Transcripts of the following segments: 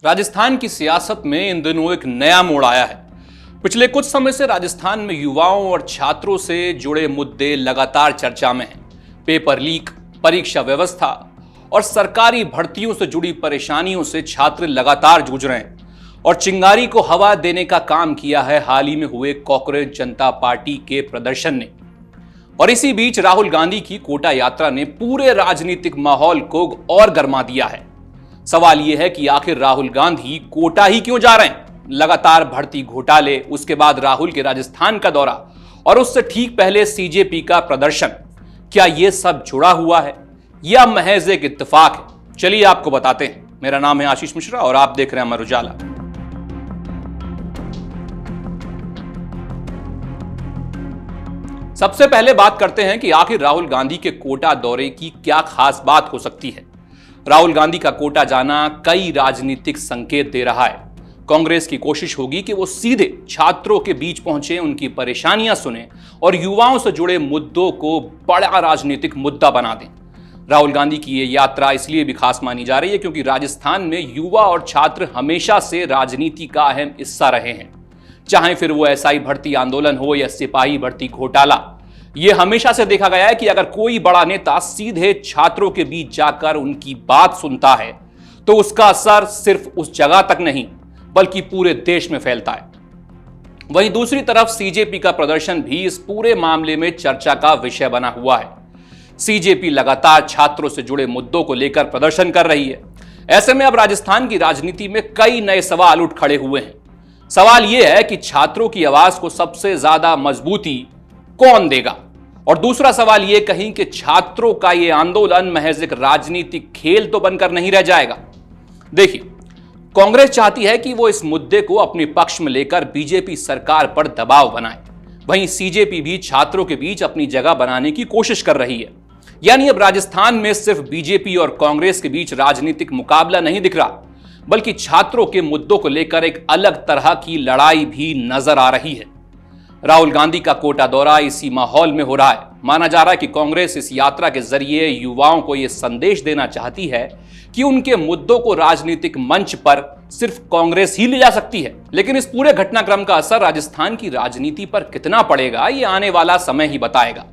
राजस्थान की सियासत में इन दिनों एक नया मोड़ आया है। पिछले कुछ समय से राजस्थान में युवाओं और छात्रों से जुड़े मुद्दे लगातार चर्चा में हैं। पेपर लीक, परीक्षा व्यवस्था और सरकारी भर्तियों से जुड़ी परेशानियों से छात्र लगातार जूझ रहे हैं और चिंगारी को हवा देने का काम किया है हाल ही में हुए कांग्रेस जनता पार्टी के प्रदर्शन ने। और इसी बीच राहुल गांधी की कोटा यात्रा ने पूरे राजनीतिक माहौल को और गर्मा दिया है। सवाल यह है कि आखिर राहुल गांधी कोटा ही क्यों जा रहे हैं? लगातार भर्ती घोटाले, उसके बाद राहुल के राजस्थान का दौरा और उससे ठीक पहले सीजेपी का प्रदर्शन, क्या यह सब जुड़ा हुआ है या महज एक इत्तेफाक है? चलिए आपको बताते हैं। मेरा नाम है आशीष मिश्रा और आप देख रहे हैं अमर उजाला। सबसे पहले बात करते हैं कि आखिर राहुल गांधी के कोटा दौरे की क्या खास बात हो सकती है। राहुल गांधी का कोटा जाना कई राजनीतिक संकेत दे रहा है। कांग्रेस की कोशिश होगी कि वो सीधे छात्रों के बीच पहुंचे, उनकी परेशानियां सुने और युवाओं से जुड़े मुद्दों को बड़ा राजनीतिक मुद्दा बना दें। राहुल गांधी की ये यात्रा इसलिए भी खास मानी जा रही है क्योंकि राजस्थान में युवा और छात्र हमेशा से राजनीति का अहम हिस्सा रहे हैं। चाहे फिर वो एसआई भर्ती आंदोलन हो या सिपाही भर्ती घोटाला, यह हमेशा से देखा गया है कि अगर कोई बड़ा नेता सीधे छात्रों के बीच जाकर उनकी बात सुनता है तो उसका असर सिर्फ उस जगह तक नहीं बल्कि पूरे देश में फैलता है। वहीं दूसरी तरफ सीजेपी का प्रदर्शन भी इस पूरे मामले में चर्चा का विषय बना हुआ है। सीजेपी लगातार छात्रों से जुड़े मुद्दों को लेकर प्रदर्शन कर रही है। ऐसे में अब राजस्थान की राजनीति में कई नए सवाल उठ खड़े हुए हैं। सवाल यह है कि छात्रों की आवाज को सबसे ज्यादा मजबूती कौन देगा, और दूसरा सवाल यह कहीं कि छात्रों का यह आंदोलन महज एक राजनीतिक खेल तो बनकर नहीं रह जाएगा। देखिए, कांग्रेस चाहती है कि वो इस मुद्दे को अपने पक्ष में लेकर बीजेपी सरकार पर दबाव बनाए। वहीं सीजेपी भी छात्रों के बीच अपनी जगह बनाने की कोशिश कर रही है। यानी अब राजस्थान में सिर्फ बीजेपी और कांग्रेस के बीच राजनीतिक मुकाबला नहीं दिख रहा, बल्कि छात्रों के मुद्दों को लेकर एक अलग तरह की लड़ाई भी नजर आ रही है। राहुल गांधी का कोटा दौरा इसी माहौल में हो रहा है। माना जा रहा है कि कांग्रेस इस यात्रा के जरिए युवाओं को यह संदेश देना चाहती है कि उनके मुद्दों को राजनीतिक मंच पर सिर्फ कांग्रेस ही ले जा सकती है। लेकिन इस पूरे घटनाक्रम का असर राजस्थान की राजनीति पर कितना पड़ेगा, ये आने वाला समय ही बताएगा।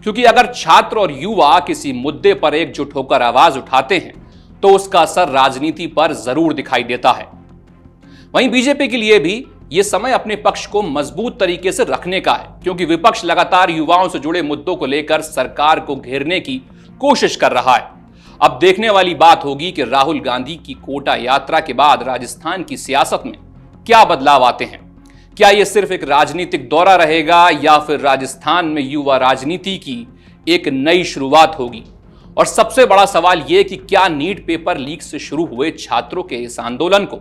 क्योंकि अगर छात्र और युवा किसी मुद्दे पर एकजुट होकर आवाज उठाते हैं तो उसका असर राजनीति पर जरूर दिखाई देता है। वहीं बीजेपी के लिए भी यह समय अपने पक्ष को मजबूत तरीके से रखने का है, क्योंकि विपक्ष लगातार युवाओं से जुड़े मुद्दों को लेकर सरकार को घेरने की कोशिश कर रहा है। अब देखने वाली बात होगी कि राहुल गांधी की कोटा यात्रा के बाद राजस्थान की सियासत में क्या बदलाव आते हैं। क्या यह सिर्फ एक राजनीतिक दौरा रहेगा या फिर राजस्थान में युवा राजनीति की एक नई शुरुआत होगी? और सबसे बड़ा सवाल यह कि क्या नीट पेपर लीक से शुरू हुए छात्रों के इस आंदोलन को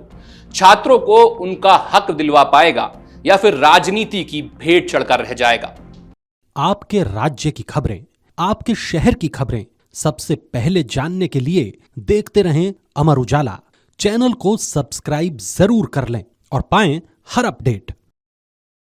छात्रों को उनका हक दिलवा पाएगा या फिर राजनीति की भेंट चढ़कर रह जाएगा? आपके राज्य की खबरें, आपके शहर की खबरें सबसे पहले जानने के लिए देखते रहें अमर उजाला। चैनल को सब्सक्राइब जरूर कर लें और पाएं हर अपडेट।